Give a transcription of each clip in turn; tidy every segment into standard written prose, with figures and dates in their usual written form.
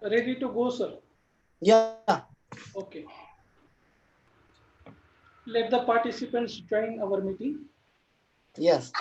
Ready to go, sir? Yeah. Okay. Let the participants join our meeting. Yes.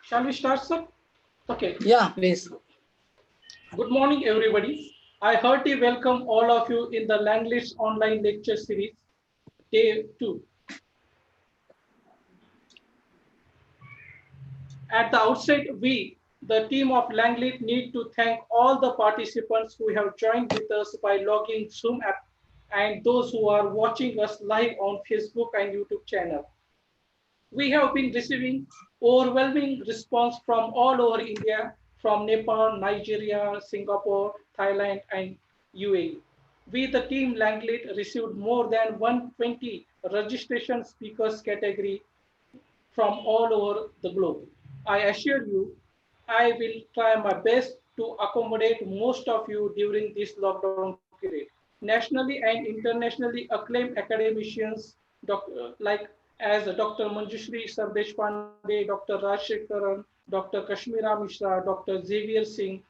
Shall we start, sir? Okay. Yeah, please. Good morning, everybody. I heartily welcome all of you in the Langley's online lecture series, day 2. At the outset, we, the team of Langley, need to thank all the participants who have joined with us by logging Zoom app and those who are watching us live on Facebook and YouTube channel. We have been receiving overwhelming response from all over India, from Nepal, Nigeria, Singapore, Thailand, and UAE. We, the team Langley, received more than 120 registration speakers category from all over the globe. I assure you, I will try my best to accommodate most of you during this lockdown period. Nationally and internationally acclaimed academicians like as Dr. Manjushri Sardeshpande, Dr. Rajshekaran, Dr. Kashmira Mishra, Dr. Xavier Singh,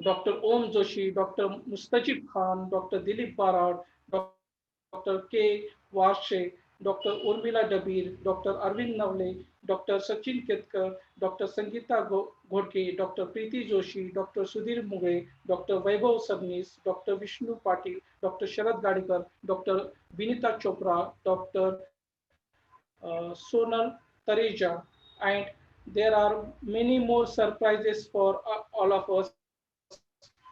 Dr. Om Joshi, Dr. Mustajib Khan, Dr. Dilip Barad, Dr. K. Varshe, Dr. Urmila Dabir, Dr. Arvind Navle, Dr. Sachin Ketkar, Dr. Sangeeta Ghodke, Dr. Preeti Joshi, Dr. Sudhir Muge, Dr. Vaibhav Sabnis, Dr. Vishnu Patil, Dr. Sharad Gadikar, Dr. Vinita Chopra, Dr. Sonal Tareja, and there are many more surprises for all of us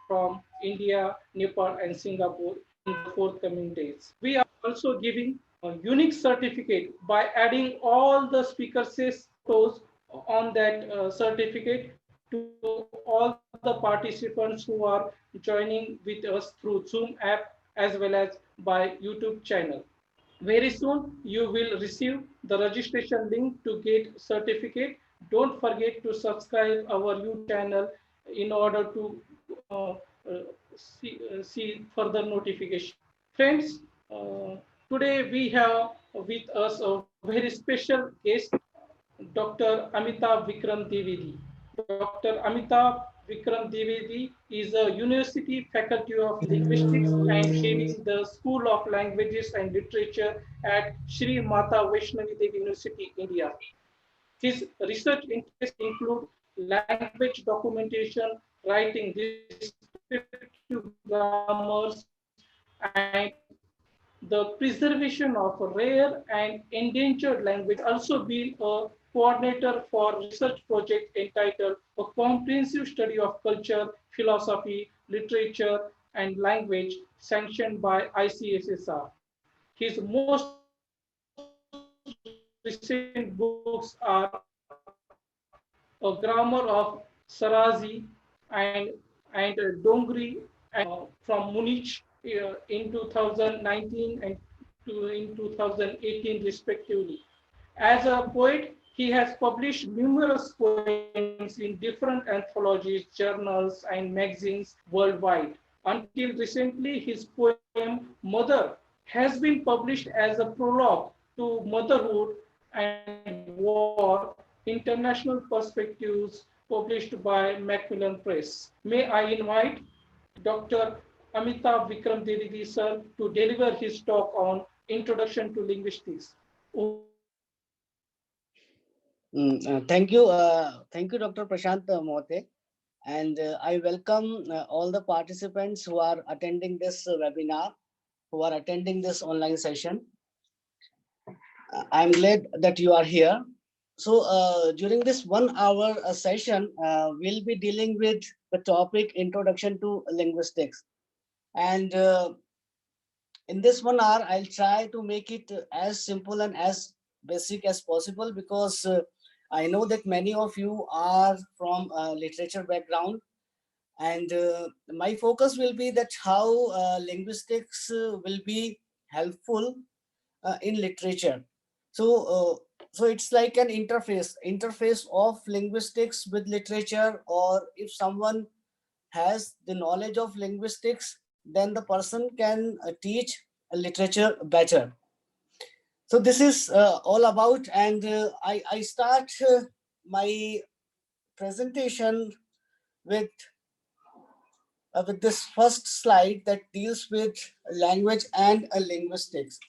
from India, Nepal, and Singapore in the forthcoming days. We are also giving a unique certificate by adding all the speakers' photos on that certificate to all the participants who are joining with us through Zoom app as well as by YouTube channel. Very soon, you will receive the registration link to get certificate. Don't forget to subscribe our YouTube channel in order to uh, uh, see further notification. Friends, today we have with us a very special guest, Dr. Amitabh Vikram Devedi. Dr. Amitabh Vikram Dwivedi is a university faculty of linguistics and heading the School of Languages and Literature at Sri Mata Vaishnavi Devi University, India. His research interests include language documentation, writing descriptive grammars, and the preservation of rare and endangered language. He has also been a coordinator for research project entitled A Comprehensive Study of Culture, Philosophy, Literature, and Language, sanctioned by ICSSR. His most recent books are A Grammar of Sarazi and Dongri and Dongri from Munich in 2019 and in 2018 respectively. As a poet, he has published numerous poems in different anthologies, journals, and magazines worldwide. Until recently, his poem Mother has been published as a prologue to Motherhood and War International Perspectives, published by Macmillan Press. May I invite Dr. Amitav Vikram Dedidi sir to deliver his talk on Introduction to Linguistics. Over to you, sir. Thank you, Dr. Prashant Mote, and I welcome all the participants who are attending this webinar, who are attending this online session. I'm glad that you are here. So, during this 1 hour session, we'll be dealing with the topic Introduction to Linguistics, and in this 1 hour, I'll try to make it as simple and as basic as possible because I know that many of you are from a literature background, and my focus will be that how linguistics will be helpful in literature. So it's like an interface of linguistics with literature, or if someone has the knowledge of linguistics, then the person can teach literature better. So this is all about, and I start my presentation with with this first slide that deals with language and linguistics.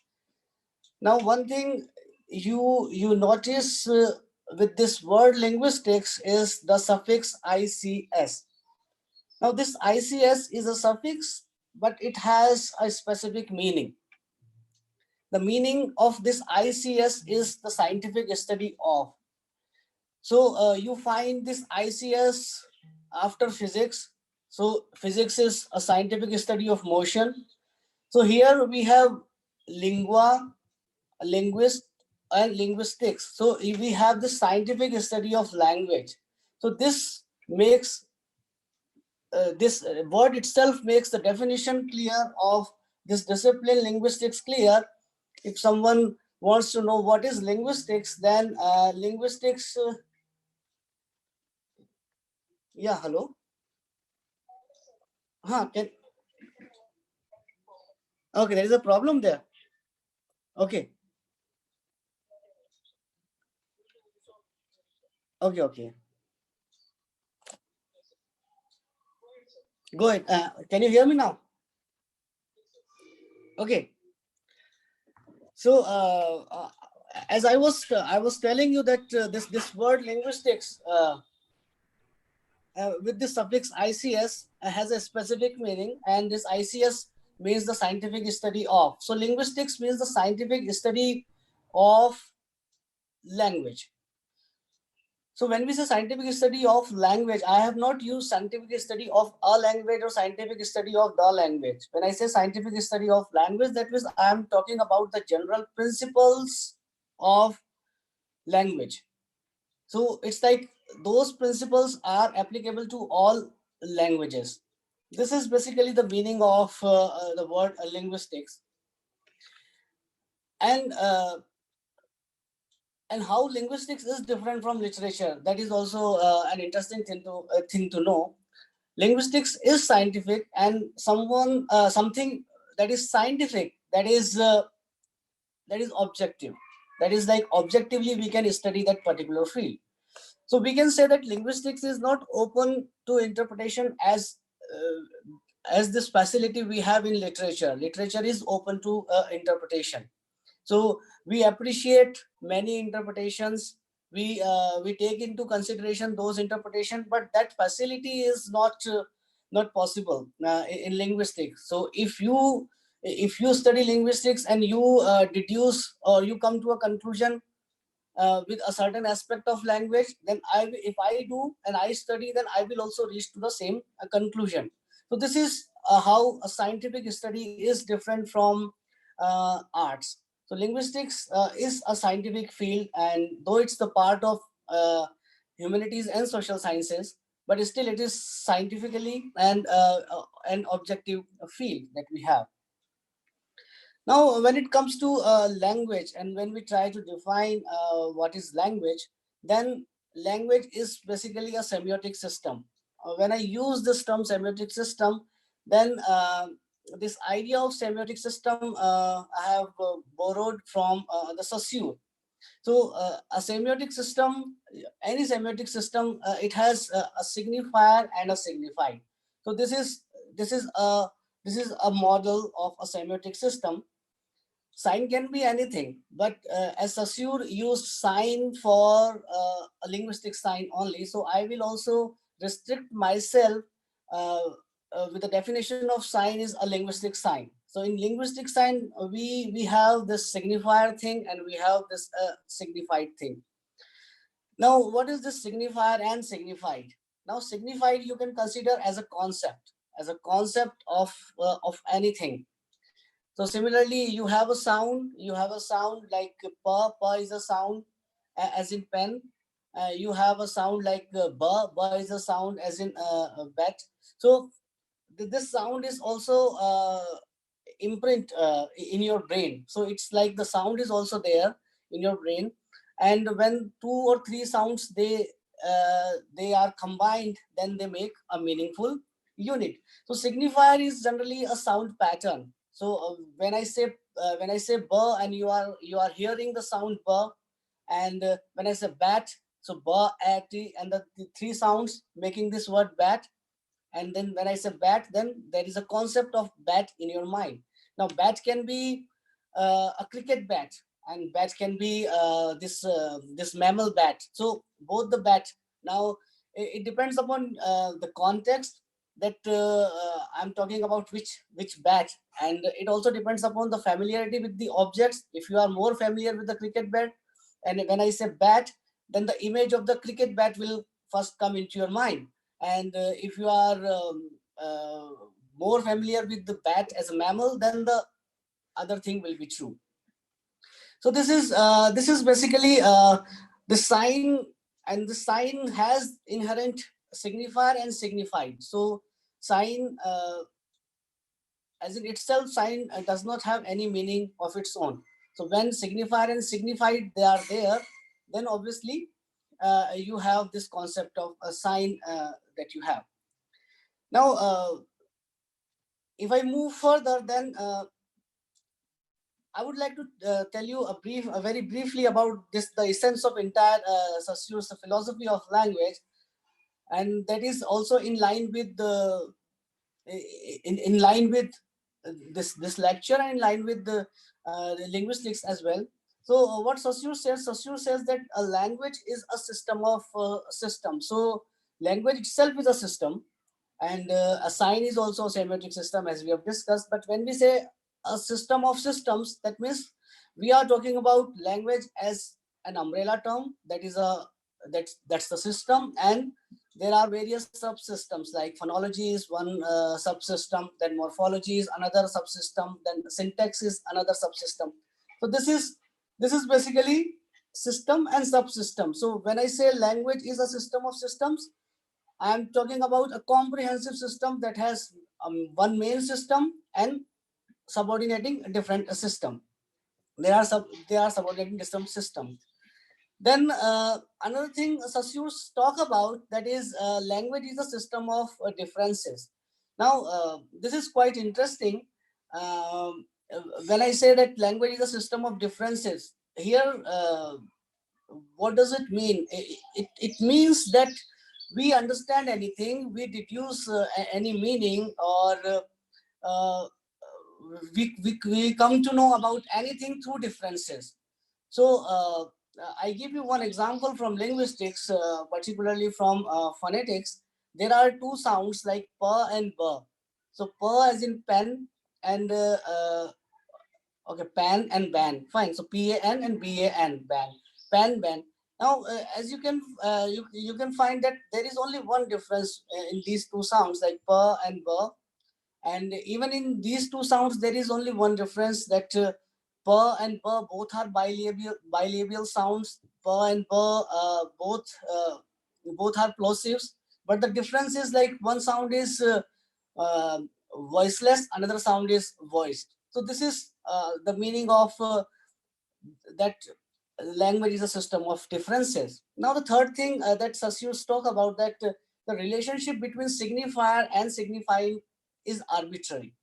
Now, one thing you notice with this word linguistics is the suffix ICS. Now, this ICS is a suffix, but it has a specific meaning. The meaning of this ICS is the scientific study of. So you find this ICS after physics. So physics is a scientific study of motion. So here we have lingua, linguist, and linguistics. So we have the scientific study of language. So this makes this word itself makes the definition clear of this discipline, linguistics, clear. If someone wants to know what is linguistics, then linguistics, yeah, hello? Can, okay, there is a problem there. Okay. Okay. Go ahead. Can you hear me now? Okay. So as I was telling you that this word linguistics with the suffix ICS has a specific meaning, and this ICS means the scientific study of. So linguistics means the scientific study of language. So when we say scientific study of language, I have not used scientific study of a language or scientific study of the language. When I say scientific study of language, that means I am talking about the general principles of language. So it's like those principles are applicable to all languages. This is basically the meaning of the word linguistics. And how linguistics is different from literature, that is also an interesting thing to know. Linguistics is scientific, and something that is scientific, that is objective, that is like objectively we can study that particular field. So we can say that linguistics is not open to interpretation as this facility we have in literature. Literature is open to interpretation. So we appreciate many interpretations. We take into consideration those interpretations, but that facility is not possible in linguistics. So if you study linguistics and you deduce or you come to a conclusion with a certain aspect of language, then if I do and I study, then I will also reach to the same conclusion. So this is how a scientific study is different from arts. So linguistics is a scientific field, and though it's the part of humanities and social sciences, but still it is scientifically and an objective field that we have. Now, when it comes to language, and when we try to define what is language, then language is basically a semiotic system. When I use this term semiotic system, then this idea of semiotic system I have borrowed from the Saussure. So a semiotic system, any semiotic system, it has a signifier and a signified. So this is a model of a semiotic system. Sign can be anything, but as Saussure used sign for a linguistic sign only, so I will also restrict myself uh, with the definition of sign is a linguistic sign. So in linguistic sign, we have this signifier thing and we have this signified thing. Now, what is this signifier and signified? Now, signified you can consider as a concept of anything. So similarly, you have a sound like pa is a sound as in pen. You have a sound like ba is a sound as in bat. So this sound is also imprint in your brain. So it's like the sound is also there in your brain. And when two or three sounds they are combined, then they make a meaningful unit. So signifier is generally a sound pattern. So when I say ba, and you are hearing the sound ba, and when I say bat, so ba, ati, and the three sounds making this word bat. And then when I say bat, then there is a concept of bat in your mind. Now bat can be a cricket bat, and bat can be this mammal bat. So both the bat. Now it depends upon the context that I'm talking about which bat, and it also depends upon the familiarity with the objects. If you are more familiar with the cricket bat, and when I say bat, then the image of the cricket bat will first come into your mind. And if you are more familiar with the bat as a mammal, then the other thing will be true. So this is basically the sign, and the sign has inherent signifier and signified. So sign as in itself, sign does not have any meaning of its own. So when signifier and signified they are there, then obviously you have this concept of a sign that you have. Now, if I move further, then I would like to tell you very briefly about this, the essence of entire Saussure's philosophy of language, and that is also in line with in line with this lecture, and in line with the linguistics as well. So what Saussure says that a language is a system of systems. So language itself is a system, and a sign is also a semiotic system, as we have discussed. But when we say a system of systems, that means we are talking about language as an umbrella term. That's the system, and there are various subsystems, like phonology is one subsystem, then morphology is another subsystem, then syntax is another subsystem. So this is basically system and subsystem. So when I say language is a system of systems, I am talking about a comprehensive system that has one main system and subordinating a different system. They are subordinating different systems. Then another thing Saussure talk about, that is language is a system of differences. Now this is quite interesting. Um, when I say that language is a system of differences, here what does it mean? It means that we understand anything, we deduce any meaning, or uh, we come to know about anything through differences. So I give you one example from linguistics, particularly from phonetics. There are two sounds like pa and ba. So pa as in pen, and okay, pan and ban. Fine. So pan and ban, ban, pan, ban. Now, as you can find that there is only one difference in these two sounds like pa and ba, and even in these two sounds there is only one difference, that pa and ba both are bilabial sounds. Pa and ba both are plosives, but the difference is like one sound is uh, voiceless, another sound is voiced. So this is the meaning of that language is a system of differences. Now the third thing that Sasius talk about, that the relationship between signifier and signifying is arbitrary.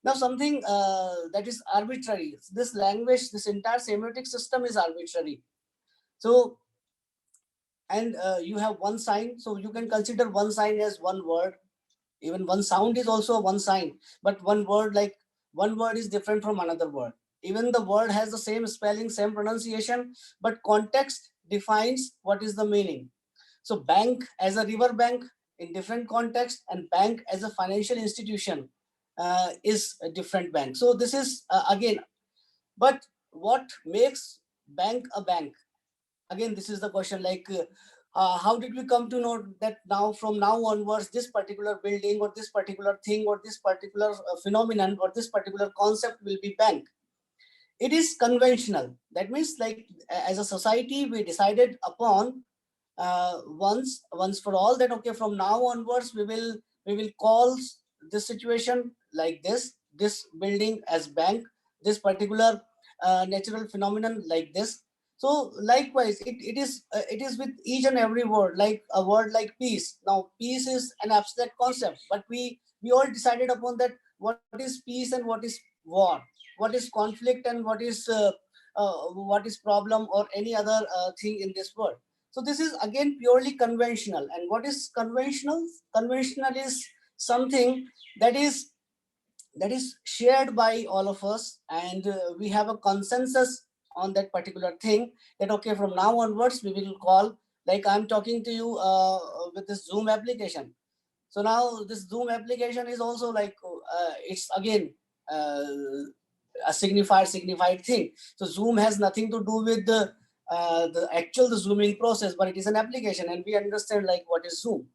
Now something that is arbitrary, this language, this entire semiotic system is arbitrary. So, and you have one sign, so you can consider one sign as one word. Even one sound is also one sign, but one word, like one word is different from another word. Even the word has the same spelling, same pronunciation, but context defines what is the meaning. So bank as a river bank in different context, and bank as a financial institution is a different bank. So this is again, but what makes bank a bank? Again, this is the question, like how did we come to know that now from now onwards this particular building or this particular thing or this particular phenomenon or this particular concept will be bank? It is conventional. That means, like, as a society we decided upon once for all that okay, from now onwards we will call this situation like this building as bank, this particular natural phenomenon like this. So likewise it is with each and every word, like a word like peace. Now peace is an abstract concept, but we all decided upon that what is peace and what is war, what is conflict and what is problem or any other thing in this world. So this is again purely conventional. And what is conventional? Conventional is something that is shared by all of us, and we have a consensus on that particular thing, that okay, from now onwards we will call, like I'm talking to you with this Zoom application. So now this Zoom application is also like it's again uh, a signified thing. So Zoom has nothing to do with the actual the zooming process, but it is an application, and we understand like what is Zoom.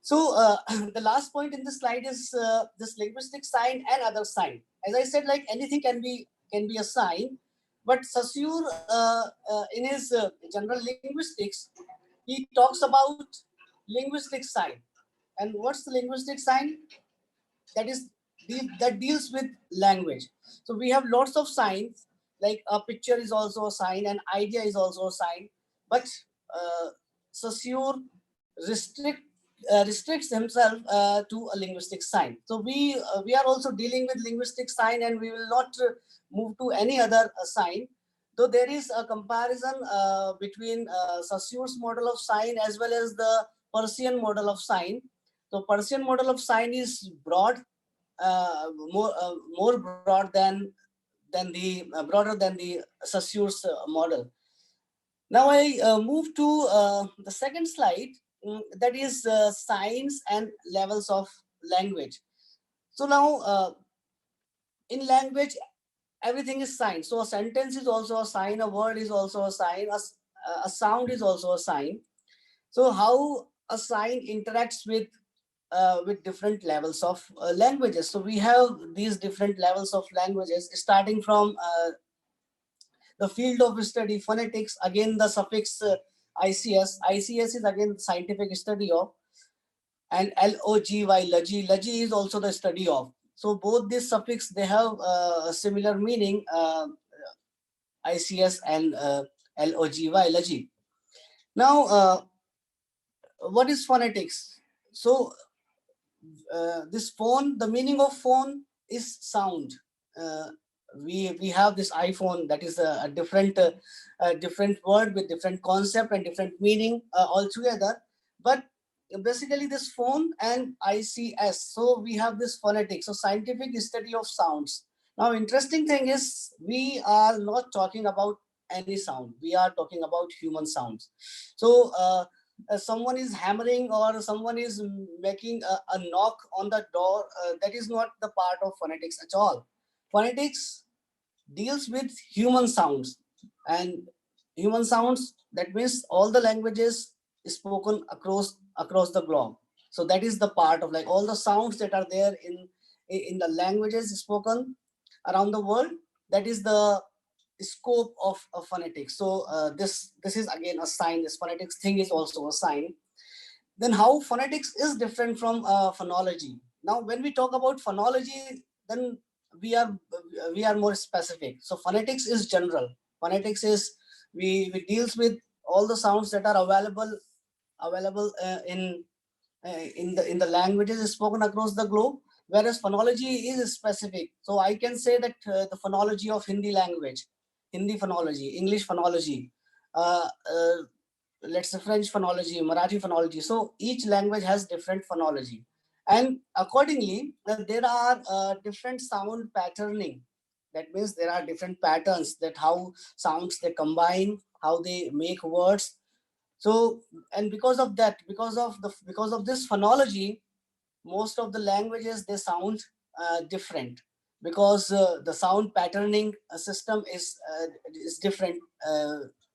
So the last point in this slide is this linguistic sign and other sign. As I said, like anything can be a sign, but Saussure in his general linguistics, he talks about linguistic sign. And what's the linguistic sign? That is that deals with language. So we have lots of signs, like a picture is also a sign, an idea is also a sign, but uh, Saussure restrict restricts himself to a linguistic sign. So we are also dealing with linguistic sign, and we will not move to any other sign. Though there is a comparison between Saussure's model of sign as well as the Persian model of sign. So Persian model of sign is broad, more broad than the broader than the Saussure's model. Now I move to the second slide, that is signs and levels of language. So now in language, everything is sign. So a sentence is also a sign, a word is also a sign, a sound is also a sign. So how a sign interacts with different levels of languages. So we have these different levels of languages, starting from the field of study, phonetics. Again, the suffix ICS. ICS is again scientific study of, and LOGY, logy. Logy is also the study of. So both these suffix, they have a similar meaning, ICS and LOGY, logy. Now, what is phonetics? So this phone, the meaning of phone is sound. Uh, we have this iPhone, that is a different word with different concept and different meaning altogether. But basically this phone and ICS, so we have this phonetics, so scientific study of sounds. Now interesting thing is we are not talking about any sound, we are talking about human sounds. So someone is hammering or someone is making a knock on the door, that is not the part of phonetics at all. Phonetics deals with human sounds, and human sounds, that means all the languages spoken across the globe. So that is the part of like all the sounds that are there in the languages spoken around the world. That is the scope of phonetics. So this is again a sign. This phonetics thing is also a sign. Then how phonetics is different from phonology. Now when we talk about phonology, then we are we are more specific. So phonetics is general. Phonetics is we deals with all the sounds that are available in the languages spoken across the globe, whereas phonology is specific. So I can say that the phonology of Hindi language, Hindi phonology, English phonology, uh, uh, let's say French phonology, Marathi phonology. So each language has different phonology, and accordingly there are different sound patterning. That means there are different patterns, that how sounds they combine, how they make words. So, and because of that, because of this phonology, most of the languages they sound different, because the sound patterning system is different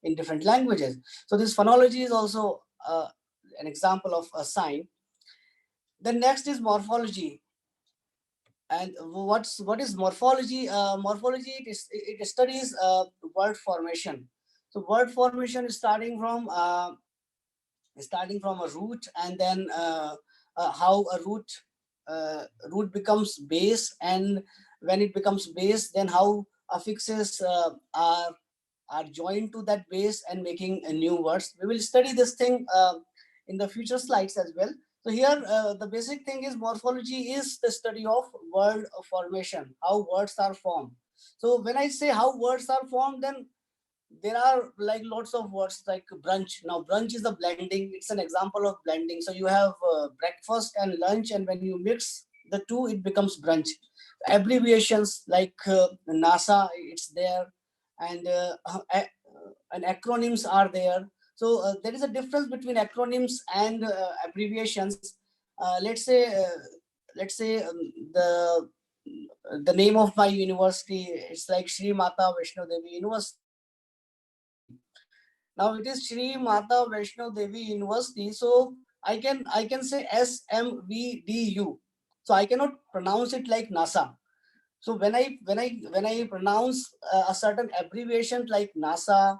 in different languages. So this phonology is also an example of a sign. The next is morphology. And what is morphology? Morphology, it studies word formation. So word formation is starting from a root, and then how a root becomes base, and when it becomes base, then how affixes are joined to that base and making new words. We will study this thing in the future slides as well. So here the basic thing is morphology is the study of word formation, how words are formed. So when I say how words are formed, then there are like lots of words like brunch. Now brunch is a blending, it's an example of blending. So you have breakfast and lunch, and when you mix the two it becomes brunch. Abbreviations like NASA, it's there, and and acronyms are there. So there is a difference between acronyms and abbreviations. Let's say the the name of my university, it's like Shri Mata Vaishno Devi University. Now it is Shri Mata Vaishno Devi University. So I can say SMVDU. So I cannot pronounce it like NASA. So when I pronounce a certain abbreviation like NASA,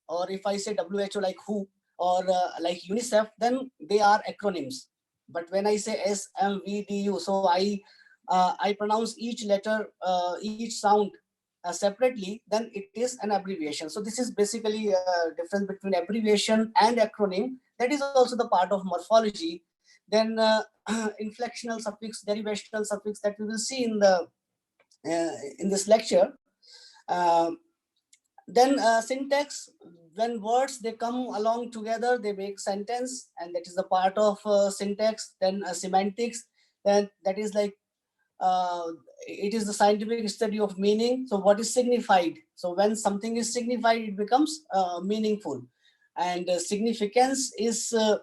or if I say WHO like WHO, or like UNICEF, then they are acronyms. But when I say SMVDU, so I pronounce each letter, each sound separately, then it is an abbreviation. So this is basically a difference between abbreviation and acronym. That is also the part of morphology. Then inflectional suffix, derivational suffix, that we will see in this lecture. Uh, then syntax, when words they come along together, they make sentence, and that is the part of syntax. Then semantics, then that is like uh, it is the scientific study of meaning. So what is signified? So when something is signified, it becomes meaningful. And significance is the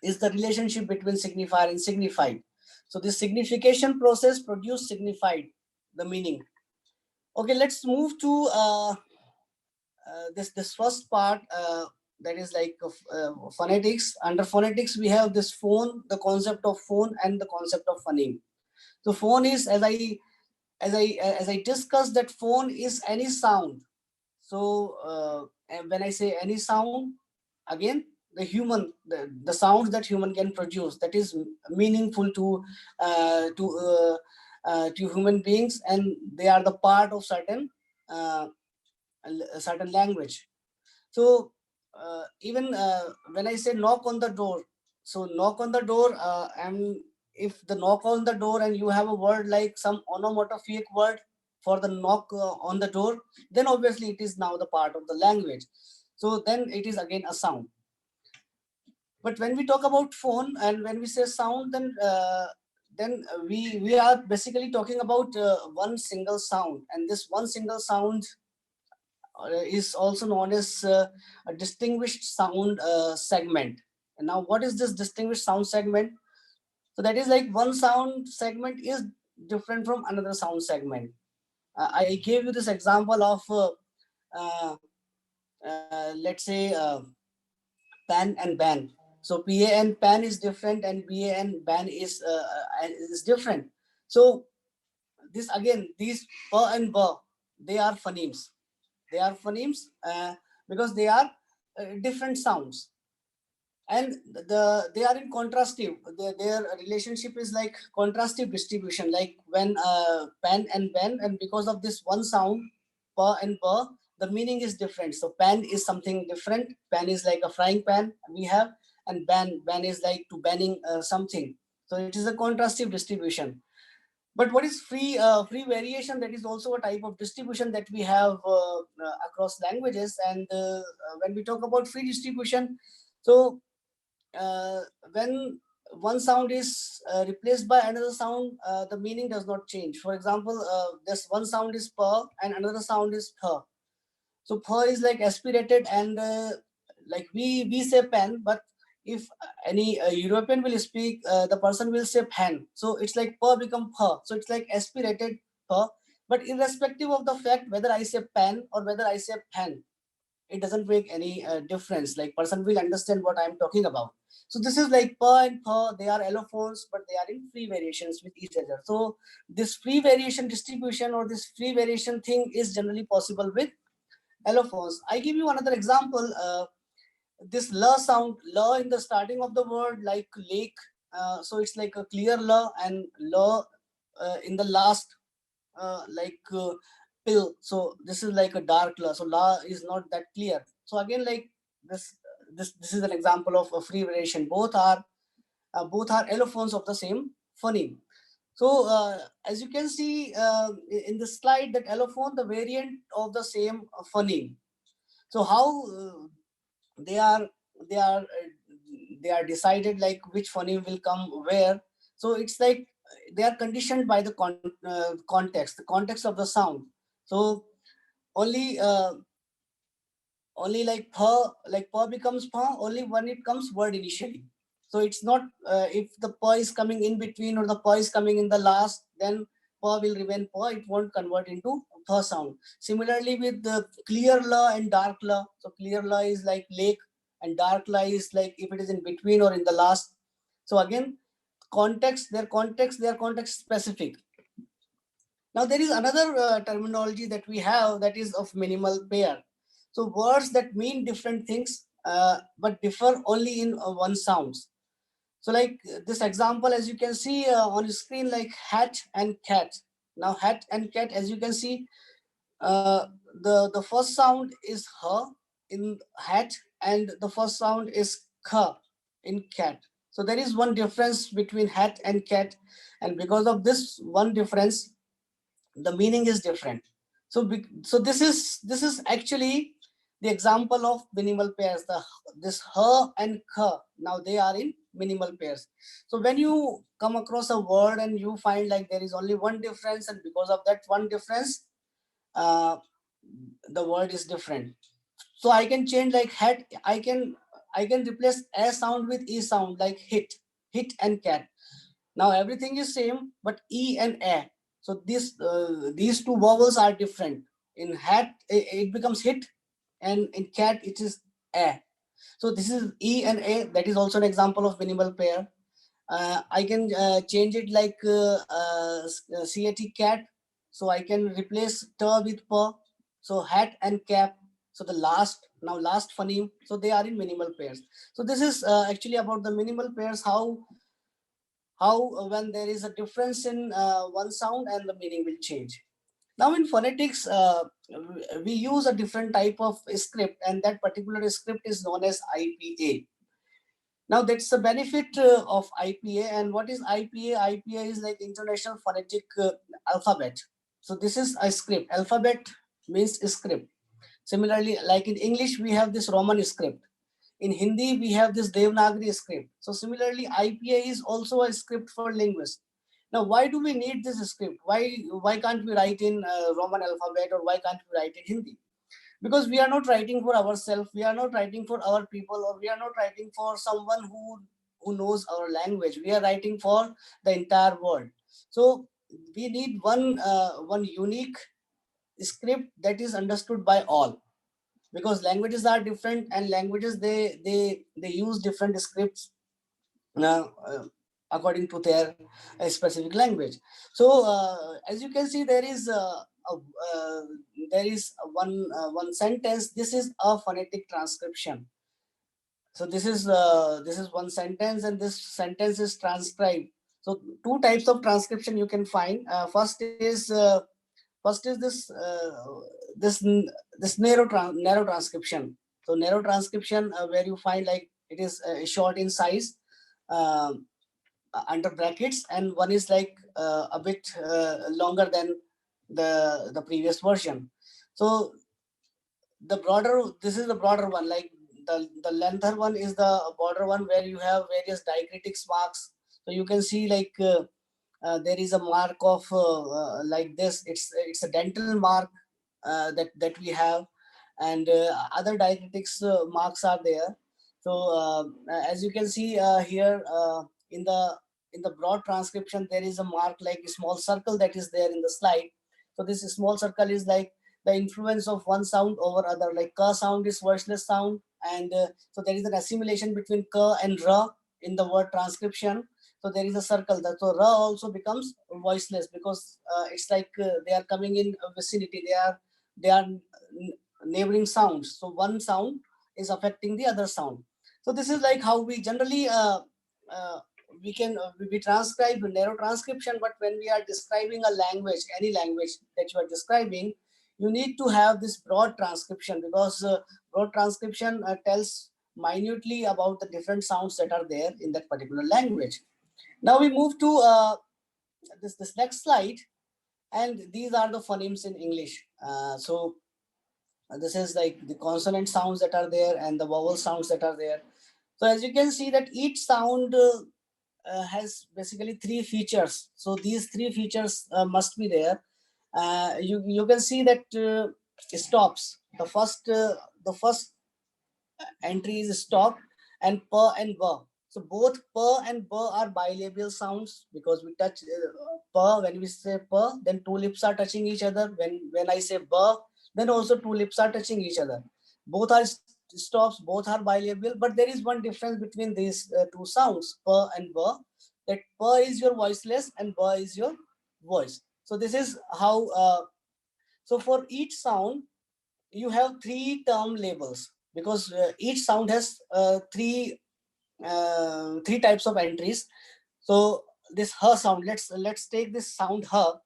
relationship between signifier and signified. So this signification process produce signified, the meaning. Okay, let's move to this first part, that is like phonetics. Under phonetics we have this phone, the concept of phone, and the concept of phoneme. So phone is, as I discussed, that phone is any sound. So and when I say any sound, again, the sounds that human can produce, that is meaningful uh, to uh, to human beings, and they are the part of uh, certain language. So even when I say knock on the door, so knock on the door, and if the knock on the door and you have a word like some onomatopoeic word, for the knock on the door, then obviously it is now the part of the language. So then it is again a sound. But when we talk about phone and when we say sound, then we are basically talking about one single sound, and this one single sound is also known as a distinguished sound segment. And now, what is this distinguished sound segment? So that is like one sound segment is different from another sound segment. I gave you this example of uh, let's say pan and ban. So pan pan is different, and ban is different. So this again, these per and ber, they are phonemes. They are phonemes because they are different sounds, and they are in contrastive. Their relationship is like contrastive distribution, like when pan and ban, and because of this one sound per and per, the meaning is different. So pan is something different. Pan is like a frying pan we have, and ban is like to banning something. So it is a contrastive distribution. But what is free variation? That is also a type of distribution that we have across languages. And when we talk about free distribution, so uh, when one sound is replaced by another sound, the meaning does not change. For example, this one sound is per and another sound is per. So per is like aspirated, and like we say pen, but if any European will speak, the person will say pen. So it's like per become per. So it's like aspirated per. But irrespective of the fact whether I say pen or whether I say pen, it doesn't make any difference. Like person will understand what I'm talking about. So this is like per and per. They are allophones, but they are in free variations with each other. So this free variation distribution or this free variation thing is generally possible with allophones. I give you another example. This la sound, la in the starting of the word, like lake. So it's like a clear la, and la in the last, like pill. So this is like a dark la. So la is not that clear. So again, like this, this is an example of a free variation. Both are allophones of the same phoneme. So as you can see in the slide, that allophone, the variant of the same phoneme. So how they are they are they are decided, like which phoneme will come where. So it's like they are conditioned by the the context of the sound. So only only like per becomes per only when it comes word initially. So it's not if the per is coming in between or the per is coming in the last, then per will remain per, it won't convert into per sound. Similarly with the clear la and dark la. So clear la is like lake, and dark la is like if it is in between or in the last. So again, they are context specific. Now there is another terminology that we have, that is of minimal pair. So words that mean different things but differ only in one sounds. So like this example, as you can see on the screen, like hat and cat. Now hat and cat, as you can see, uh, the first sound is her in hat, and the first sound is ka in cat. So there is one difference between hat and cat, and because of this one difference, the meaning is different. So so this is actually the example of minimal pairs. This her and ka, now they are in minimal pairs. So when you come across a word and you find like there is only one difference, and because of that one difference, uh, the word is different. So I can change like head, I can replace a sound with e sound, like hit and cat. Now everything is same, but e and a. So these two vowels are different. In hat, it becomes hit, and in cat, it is a. So this is e and a. That is also an example of minimal pair. I can change it like cat cat. So I can replace t with p. So hat and cap. So the last phoneme. So they are in minimal pairs. So this is actually about the minimal pairs. How when there is a difference in one sound, and the meaning will change. Now in phonetics, we use a different type of script, and that particular script is known as IPA. Now that's the benefit of IPA. And what is IPA? IPA is like International Phonetic Alphabet. So this is a script. Alphabet means script. Similarly, like in English, we have this Roman script. In Hindi, we have this Devanagari script. So similarly, IPA is also a script for linguists. Now, why do we need this script? Why can't we write in Roman alphabet, or why can't we write in Hindi? Because we are not writing for ourselves, we are not writing for our people, or we are not writing for someone who knows our language. We are writing for the entire world. So we need one unique script that is understood by all, because languages are different, and languages they use different scripts uh, according to their specific language. So as you can see, uh, there is one sentence. This is a phonetic transcription. So this is one sentence, and this sentence is transcribed. So two types of transcription you can find. First is this narrow transcription. So narrow transcription, where you find like it is short in size, uh, under brackets, and one is like a bit longer than the previous version. So this is the broader one. Like the lengther one is the border one, where you have various diacritics marks. So you can see like there is a mark of like this. It's a dental mark that we have, and other diacritics marks are there. So as you can see here, in the broad transcription, there is a mark like a small circle that is there in the slide. So this small circle is like the influence of one sound over other. Like ka sound is voiceless sound, and so there is an assimilation between ka and ra in the word transcription. So there is a circle. That so ra also becomes voiceless, because it's like they are coming in vicinity. They are neighboring sounds. So one sound is affecting the other sound. So this is like how we generally uh, we transcribe narrow transcription. But when we are describing a language, any language that you are describing, you need to have this broad transcription, because broad transcription tells minutely about the different sounds that are there in that particular language. Now we move to this next slide, and these are the phonemes in English. So this is like the consonant sounds that are there and the vowel sounds that are there. So as you can see that each sound has basically three features. So these three features must be there. You can see that stops. The first entry is stop, and per and ba. So both per and ba are bilabial sounds, because we touch per. When we say per, then two lips are touching each other. When I say ba, then also two lips are touching each other. Both are stops, both are bilabial, but there is one difference between these two sounds, per and ba. That per is your voiceless and ba is your voice. So this is how. So for each sound, you have three term labels, because each sound has three types of entries. So this her sound, let's take this sound her,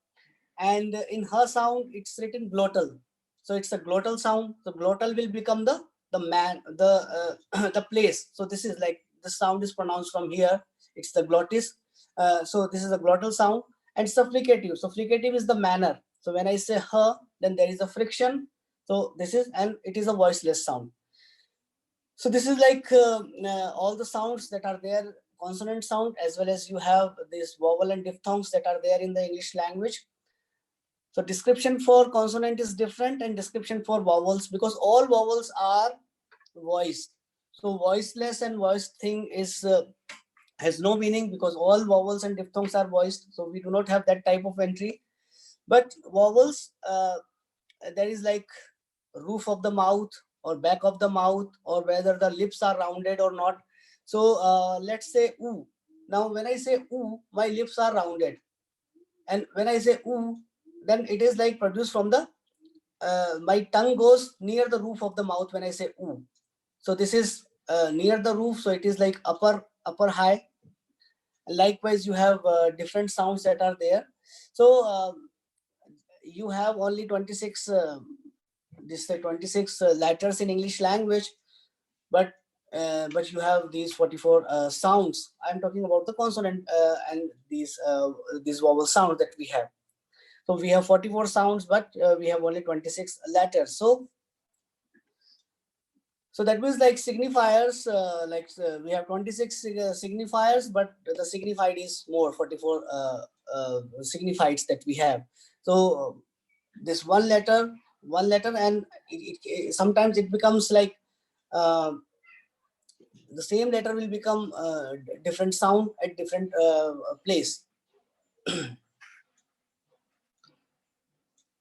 and in her sound it's written glottal. So it's a glottal sound. So glottal will become the man the place. So this is like the sound is pronounced from here. It's the glottis. So this is a glottal sound, and it's a fricative. So fricative is the manner. So when I say her, then there is a friction. So this is, and it is a voiceless sound. So this is like all the sounds that are there, consonant sound, as well as you have these vowel and diphthongs that are there in the English language. So description for consonant is different, and description for vowels, because all vowels are voiced. So voiceless and voiced thing is has no meaning, because all vowels and diphthongs are voiced. So we do not have that type of entry. But vowels, there is like roof of the mouth or back of the mouth, or whether the lips are rounded or not. So let's say oo. Now when I say oo, my lips are rounded, and when I say oo, then it is like produced from the my tongue goes near the roof of the mouth when I say oo. So this is near the roof, so it is like upper high. Likewise, you have different sounds that are there. So you have only 26 26 letters in English language, but you have these 44 sounds. I'm talking about the consonant and these vowel sounds that we have. So we have 44 sounds, but we have only 26 letters. So that means like signifiers, we have 26 signifiers, but the signified is more, 44 signifieds that we have. So this one letter, and sometimes it becomes like uh, the same letter will become different sound at different place.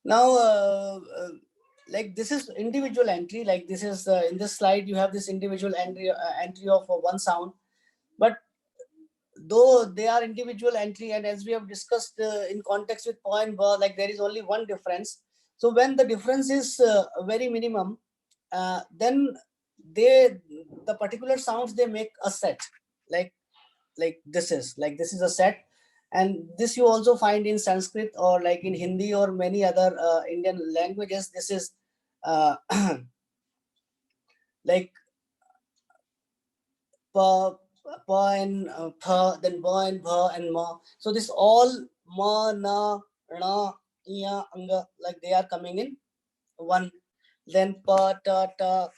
Now, like this is individual entry. Like this is in this slide, you have this individual entry of one sound, but though they are individual entry, and as we have discussed in context with po and ba, like there is only one difference. So when the difference is very minimum, then they the particular sounds they make a set, like this is a set, and this you also find in Sanskrit or like in Hindi or many other Indian languages. This is uh, like pa, pa and pha, then ba and bha and ma. So this all ma, na, na, ya, anga, like they are coming in one. Then pa, ta, ta,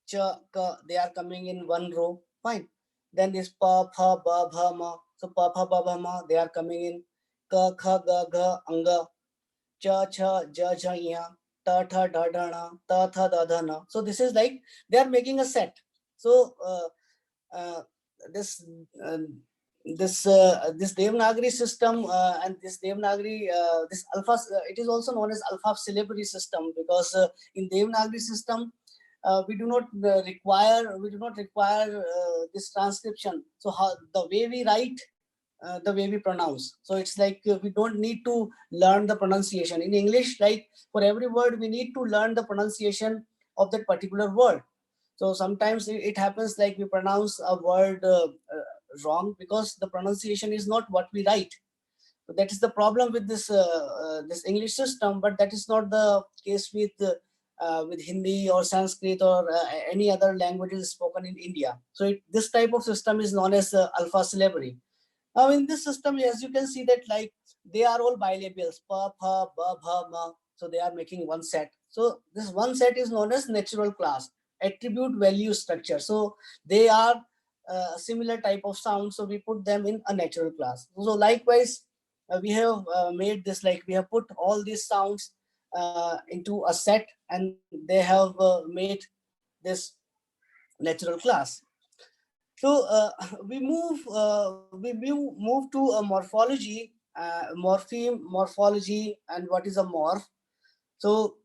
cha, ka, they are coming in one row. Fine. Then this pa, pha, ba, bha, ma. So pa, pha, ba, bha, ma, they are coming in ka, kha, ga, gha, anga, cha, cha, ja, ja, ya, ta, tha, da, da, na, ta, tha, da, da, na. So this is like they are making a set. So uh, this uh, this Devanagari system and this Devanagari this alpha it is also known as alpha syllabary system, because in Devanagari system we do not require this transcription. So how the way we write, the way we pronounce, so it's like we don't need to learn the pronunciation in English. Like for every word we need to learn the pronunciation of that particular word. So sometimes it happens like we pronounce a word wrong because the pronunciation is not what we write. So that is the problem with this English system, but that is not the case with Hindi or Sanskrit or any other languages spoken in India. So this type of system is known as alpha syllabary. Now in this system, as you can see that like they are all bilabials, pa, pha, ba, bha, ma. So they are making one set. So this one set is known as natural class, attribute value structure. So they are a similar type of sound. So we put them in a natural class. So likewise, we have made this, like we have put all these sounds into a set, and they have made this natural class. So we move to a morphology, morpheme, morphology, and what is a morph. So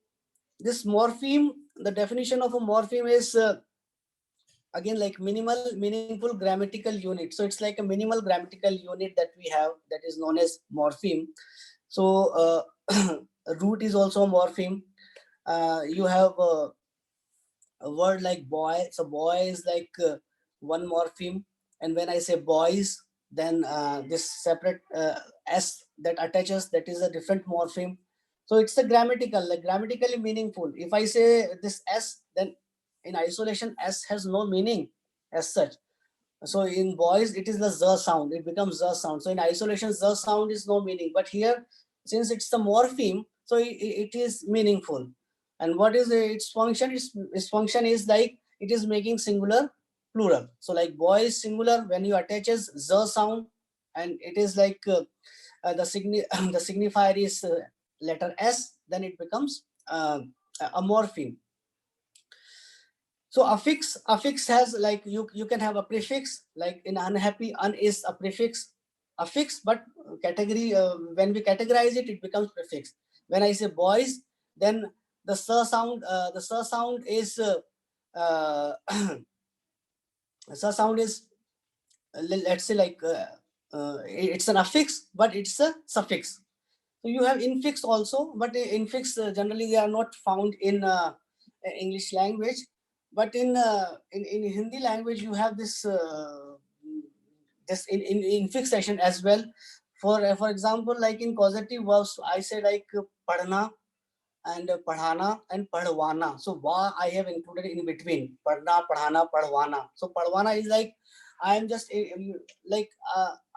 this morpheme, the definition of a morpheme is again like minimal meaningful grammatical unit. So it's like a minimal grammatical unit that we have, that is known as morpheme. So root is also a morpheme. You have a word like boy. So boy is like one morpheme, and when I say boys, then this separate s that attaches, that is a different morpheme. So it's a grammatical, like grammatically meaningful. If I say this s, then in isolation s has no meaning as such. So in boys it is the z sound, it becomes z sound. So in isolation z sound is no meaning, but here since it's the morpheme, so it is meaningful. And what is its function? Its function is like it is making singular plural. So like boy is singular, when you attaches z sound, and it is like the signifier is letter s, then it becomes a morpheme. So affix has like you can have a prefix, like in unhappy, un is a prefix, affix, but category when we categorize it, it becomes prefix. When I say boys, then the s sound is uh, s sound is let's say like it's an affix, but it's a suffix. So you have infix also, but infix generally they are not found in English language. But in Hindi language, you have this in infix section as well. For example, like in causative verbs, I say like padhna and padhana and padhwana. So wa I have included in between padhna, padhana, padhwana. So padhwana is like I'm just like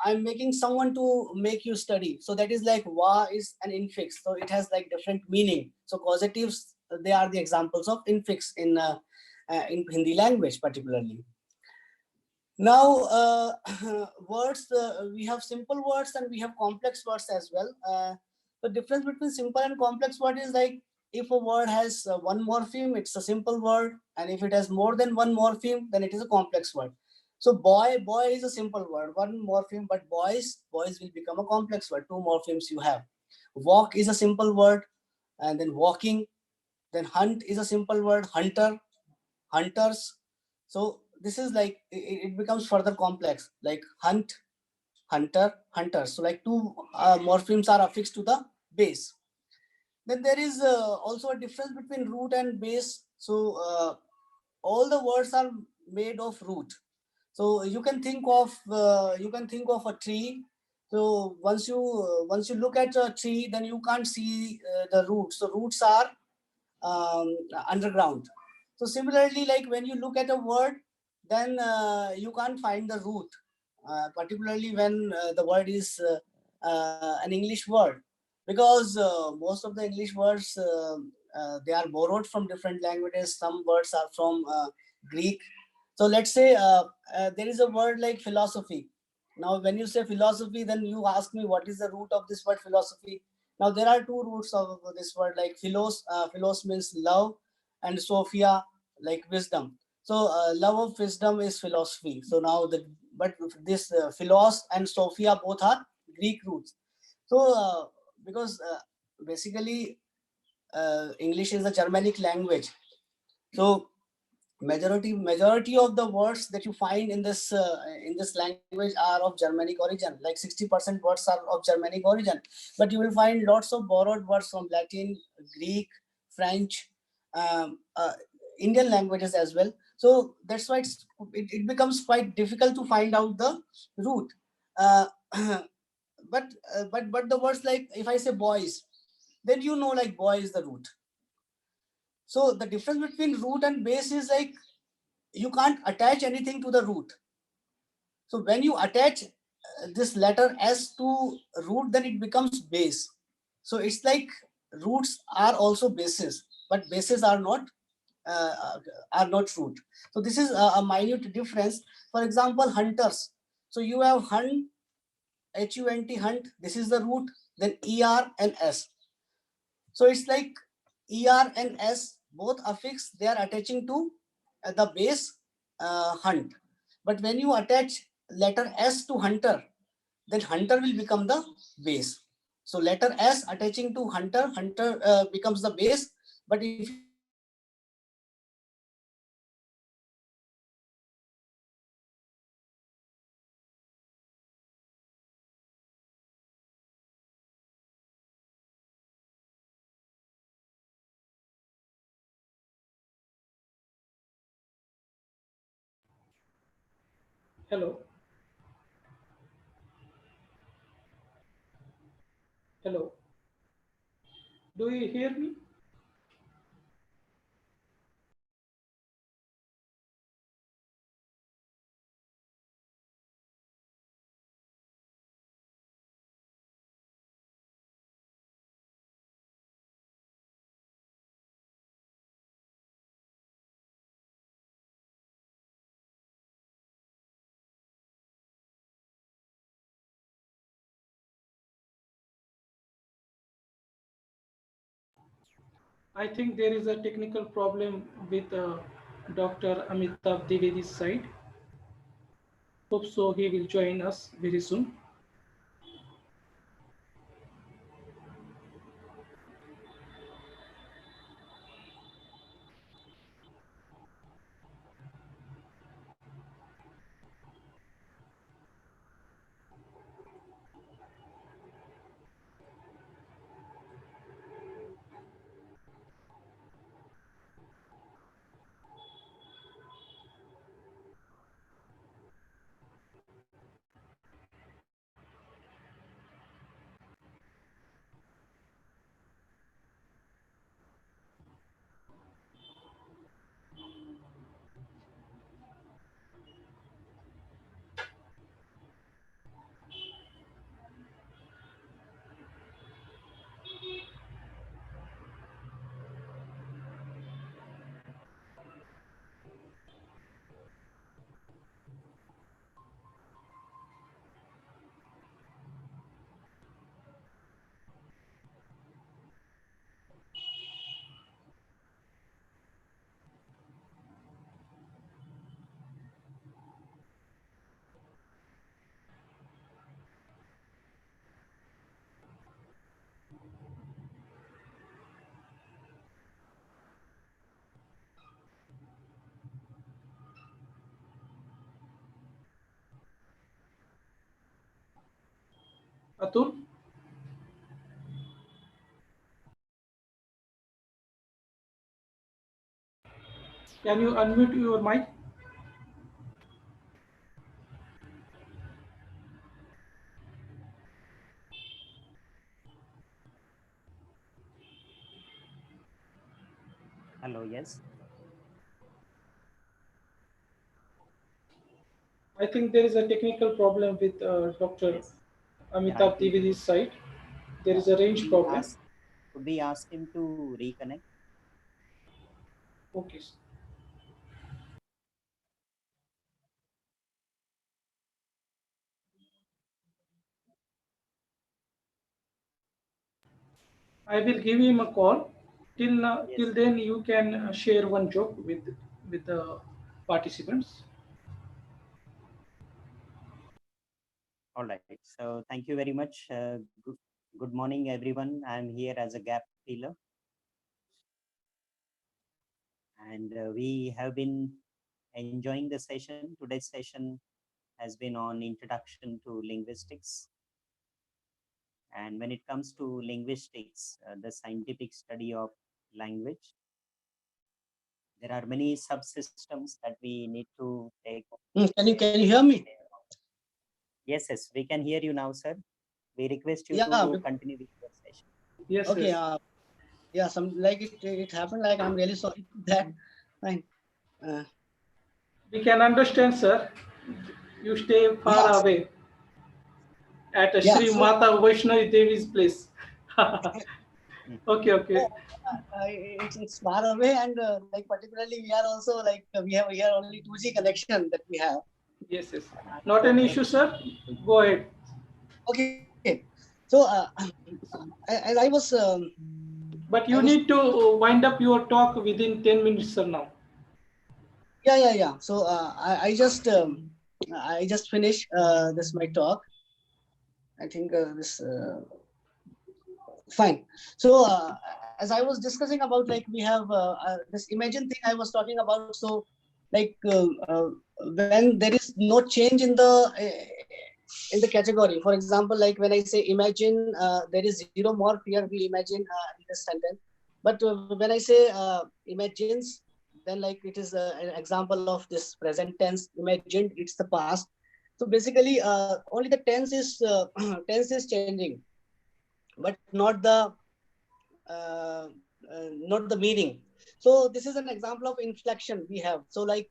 I'm making someone to make you study. So that is like wa is an infix, so it has like different meaning. So causatives, they are the examples of infix in Hindi language particularly. Now, words, we have simple words and we have complex words as well. The difference between simple and complex word is like, if a word has one morpheme, it's a simple word. And if it has more than one morpheme, then it is a complex word. So boy is a simple word, one morpheme, but boys will become a complex word, two morphemes you have. Walk is a simple word, and then walking. Then hunt is a simple word, hunter, hunters. So this is like it becomes further complex, like hunt, hunter, hunters. So like two morphemes are affixed to the base. Then there is also a difference between root and base. So all the words are made of root. So you can think of a tree. So once you look at a tree, then you can't see the roots. So roots are um, underground. So similarly, like when you look at a word, then you can't find the root, particularly when the word is an English word, because most of the English words they are borrowed from different languages. Some words are from Greek. So let's say there is a word like philosophy. Now, when you say philosophy, then you ask me what is the root of this word philosophy. Now there are two roots of this word, like philos means love, and Sophia, like wisdom. So love of wisdom is philosophy. So now but this philos and Sophia both are Greek roots. So because basically English is a Germanic language. So majority of the words that you find in this language are of Germanic origin. Like 60% words are of Germanic origin, but you will find lots of borrowed words from Latin, Greek, French, Indian languages as well. So that's why it becomes quite difficult to find out the root. uh, but the words, like if I say boys, then you know like boy is the root. So the difference between root and base is like, you can't attach anything to the root. So when you attach this letter S to root, then it becomes base. So it's like roots are also bases, but bases uh, are not root. So this is a minute difference. For example, hunters. So you have hunt, HUNT, hunt. This is the root. Then ER and S. So it's like ER and S, both affix, they are attaching to the base hunt. But when you attach letter S to hunter, then hunter will become the base. So letter S attaching to hunter, hunter becomes the base. But if you attach letter S to hunter, then hunter will become the base. So this is a minute difference. Hello, hello. Do you hear me? I think there is a technical problem with Dr. Amitabh Dwivedi's side. Hope so he will join us very soon. Atul, can you unmute your mic? Hello, yes, I think there is a technical problem with Dr. yes. Yeah, I Amitabh think Dwivedi's side. There yeah. is a Could range we problem. ask could we ask him to reconnect? Okay. I will give him a call. Till Yes. then, you can share one joke with the participants. All right. So thank you very much. Good morning, everyone. I'm here as a gap filler, and we have been enjoying the session. Today's session has been on introduction to linguistics. And when it comes to linguistics, the scientific study of language, there are many subsystems that we need to take. Can you hear me? Yes, yes, we can hear you now, sir. We request you Yeah. to continue with your session. Yes, Okay. yes. Yeah. Some like it happened. Like I'm really sorry for that. Fine. Uh, We can understand, sir. You stay far yeah. away at Yeah. Sri So Mata Vaishnavi Devi's place. Mm. Okay, okay. it's far away, and like particularly we are also like we have here only 2G connection that we have. Yes, yes. Not So an issue, sir. Go ahead. okay. So as I was But I you was need to wind up your talk within 10 minutes, sir, now. yeah. So I just finished this my talk. I think this fine. So as I was discussing about like we have this imagine thing I was talking about. So like when there is no change in the category. For example, like when I say imagine, there is zero more here. We imagine in this sentence. But when I say imagines, then like it is an example of this present tense. Imagined, it's the past. So basically, only the tense is tense is changing, but uh, not the meaning. So this is an example of inflection we have. So like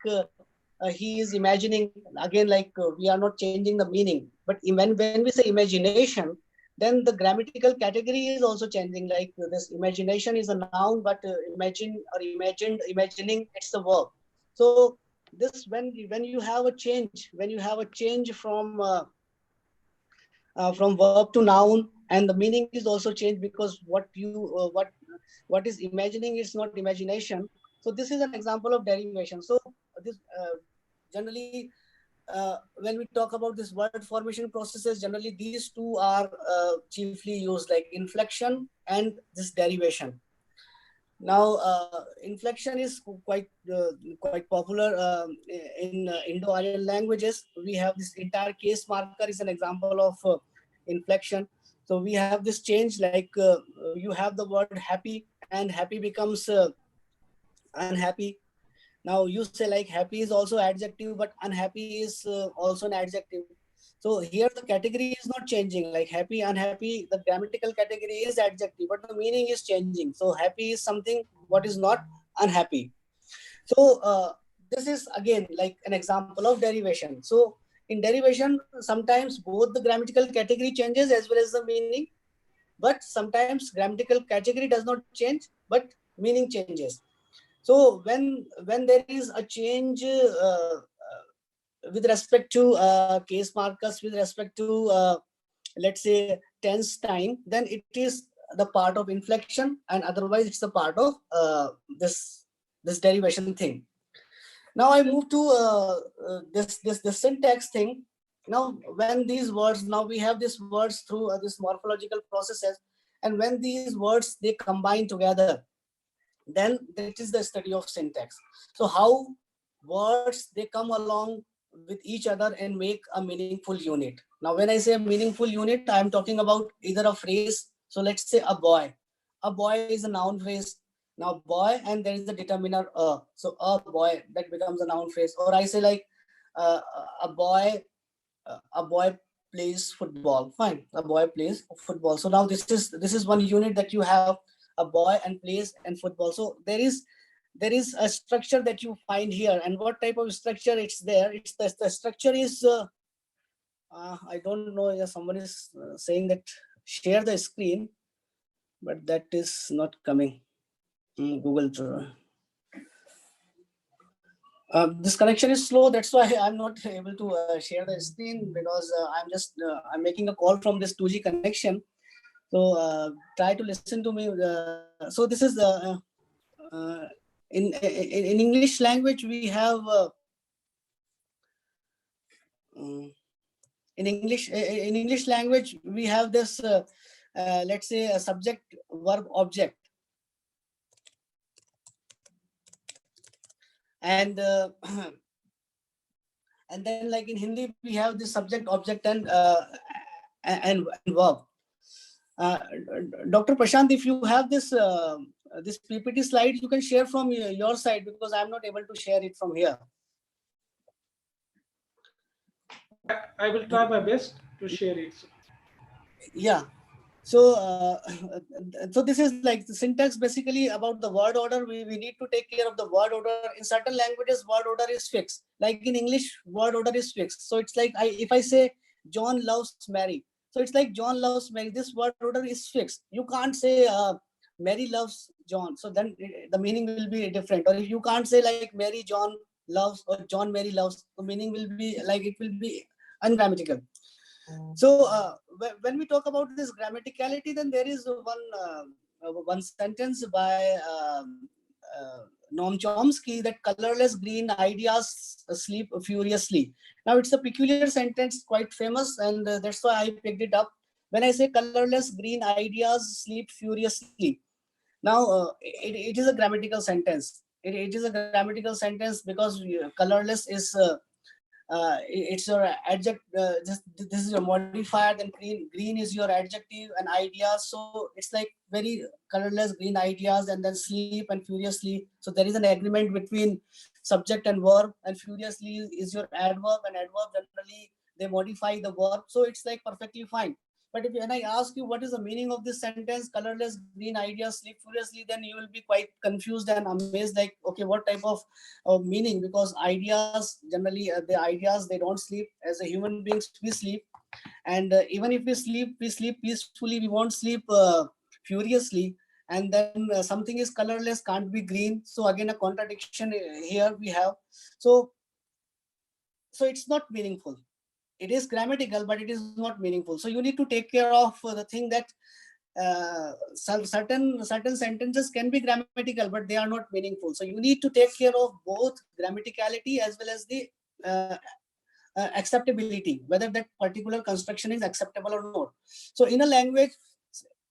he is imagining again, like we are not changing the meaning, but when we say imagination, then the grammatical category is also changing. Like this imagination is a noun, but imagine or imagined, imagining, it's the verb. So this when you have a change, when you have a change from verb to noun, and the meaning is also changed, because what is imagining is not imagination. So this is an example of derivation. So this generally when we talk about this word formation processes, generally these two are chiefly used, like inflection and this derivation. Now, inflection is quite popular in Indo-Aryan languages. We have this entire case marker is an example of inflection. So we have this change, like you have the word happy, and happy becomes unhappy. Now you say like happy is also adjective, but unhappy is also an adjective. So here the category is not changing. Like happy, unhappy, the grammatical category is adjective, but the meaning is changing. So happy is something what is not unhappy. So this is again like an example of derivation. So in derivation, sometimes both the grammatical category changes as well as the meaning, but sometimes grammatical category does not change, but meaning changes. So when there is a change with respect to case markers, with respect to let's say tense time, then it is the part of inflection, and otherwise it's the part of this derivation thing. Now I move to this syntax thing. Now when these words, now we have these words through this morphological processes, and when these words they combine together, then that is the study of syntax. So how words they come along with each other and make a meaningful unit. Now, when I say a meaningful unit, I am talking about either a phrase. So let's say a boy. A boy is a noun phrase. Now, boy, and there is the determiner a. So a boy, that becomes a noun phrase. Or I say like uh, a boy, a boy plays football. Fine, a boy plays football. So now this is one unit that you have, a boy and plays and football. So there is a structure that you find here. And what type of structure it's there? It's the structure is I don't know. Yeah, someone is saying that share the screen, but that is not coming. Google. This connection is slow. That's why I'm not able to share the screen, because I'm making a call from this 2G connection. So try to listen to me. So this is uh, in English language we have um, in English language we have this let's say a subject verb object, and and then like in Hindi we have this subject object and verb. uh, Dr. Prashant, if you have this PPT slide, you can share from your side, because I'm not able to share it from here. I will try my best to share it. Yeah. So, so this is like the syntax basically about the word order. We need to take care of the word order. In certain languages, word order is fixed. Like in English, word order is fixed. So it's like if I say John loves Mary, so it's like John loves Mary. This word order is fixed. You can't say Mary loves John. So then the meaning will be different. Or if you can't say like Mary John loves or John Mary loves, the meaning will be like it will be ungrammatical. So when we talk about this grammaticality, then there is one sentence by Noam Chomsky, that colorless green ideas sleep furiously. Now it's a peculiar sentence, quite famous, and that's why I picked it up. When I say colorless green ideas sleep furiously, now it is a grammatical sentence. It is a grammatical sentence because colorless is it's your adjective. This is your modifier. Then green is your adjective and ideas. So it's like very colorless green ideas, and then sleep and furiously. So there is an agreement between subject and verb, and furiously is your adverb, and adverb generally they modify the verb. So it's like perfectly fine. But if when I ask you what is the meaning of this sentence, colorless green ideas sleep furiously, then you will be quite confused and amazed. Like, okay, what type of meaning? Because ideas generally, the ideas, they don't sleep. As a human beings, we sleep, and even if we sleep peacefully. We won't sleep furiously. And then something is colorless, can't be green. So again, a contradiction here we have. So it's not meaningful. It is grammatical, but it is not meaningful. So you need to take care of the thing that certain sentences can be grammatical, but they are not meaningful. So you need to take care of both grammaticality as well as the acceptability, whether that particular construction is acceptable or not. So in a language,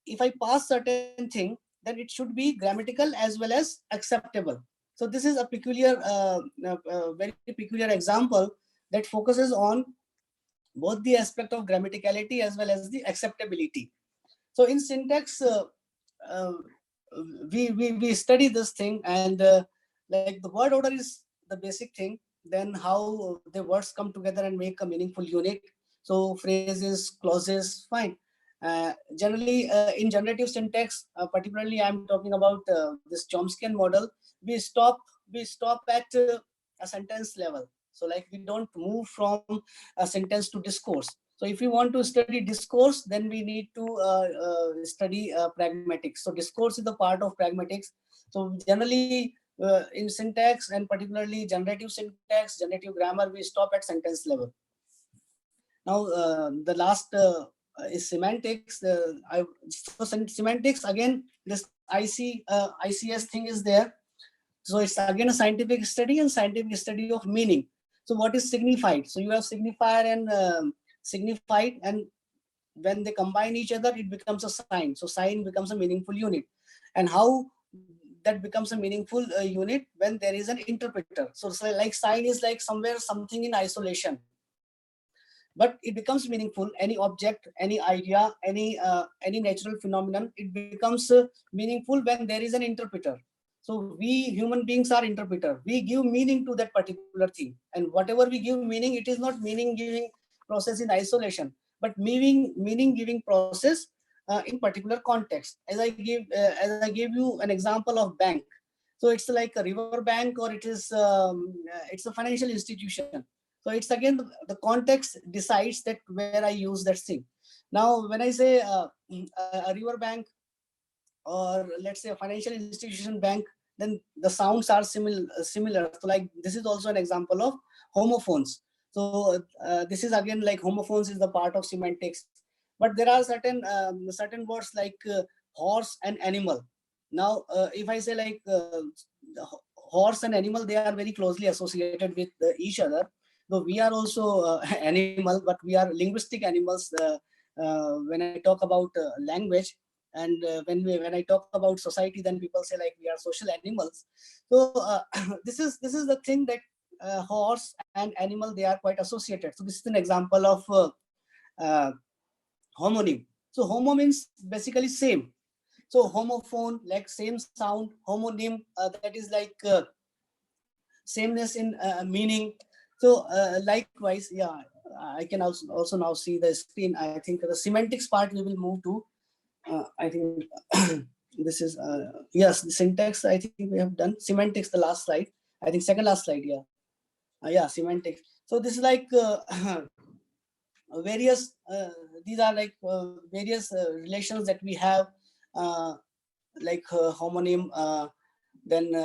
if I pass certain thing, then it should be grammatical as well as acceptable. So this is a peculiar very peculiar example that focuses on both the aspect of grammaticality as well as the acceptability. So in syntax, uh, we study this thing, and like the word order is the basic thing. Then how the words come together and make a meaningful unit. So phrases, clauses, fine. Generally, in generative syntax, particularly, I'm talking about this Chomskyan model. We stop at a sentence level. So like we don't move from a sentence to discourse. So if you want to study discourse, then we need to study pragmatics. So discourse is the part of pragmatics. So generally in syntax, and particularly generative syntax, generative grammar, we stop at sentence level. Now the last is semantics. Semantics, again, this ICS thing is there. So it's again a scientific study, and scientific study of meaning. So what is signified? So you have signifier and signified, and when they combine each other, it becomes a sign. So sign becomes a meaningful unit. And how that becomes a meaningful unit when there is an interpreter. So like sign is like somewhere something in isolation, but it becomes meaningful. Any object, any idea, any natural phenomenon, it becomes meaningful when there is an interpreter. So we human beings are interpreter. We give meaning to that particular thing, and whatever we give meaning, it is not meaning giving process in isolation, but meaning giving process in particular context. As I gave you an example of bank. So it's like a river bank, or it's a financial institution. So it's again the context decides that where I use that thing. Now, when I say a river bank, or let's say a financial institution bank, then the sounds are similar. So like this is also an example of homophones. So this is again like homophones is the part of semantics. But there are certain words like horse and animal. Now if I say like the horse and animal, they are very closely associated with each other, though we are also animal, but we are linguistic animals when I talk about language. And when I talk about society, then people say like we are social animals. So this is the thing that horse and animal, they are quite associated. So this is an example of uh, homonym. So homo means basically same. So homophone, like same sound. Homonym, that is like sameness in meaning. So likewise, yeah, I can also now see the screen. I think the semantics part we will move to. I think this is yes, the syntax. I think we have done semantics. The last slide. I think second last slide. Yeah, yeah, semantics. So this is like various. These are like various relations that we have, uh, like homonym. Then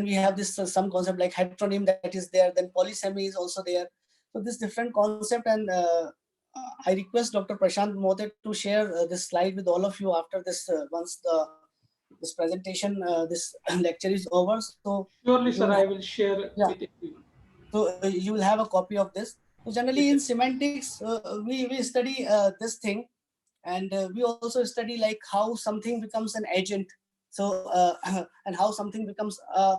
we have this some concept like heteronym that is there. Then polysemy is also there. So this different concept, and I request Dr. Prashant Mote to share this slide with all of you after this once this presentation, this lecture is over. So Surely, you sir, will I have, will share yeah. with everyone. So you will have a copy of this. So generally Yes, in sir. semantics, we study this thing, and we also study like how something becomes an agent. So and how something becomes a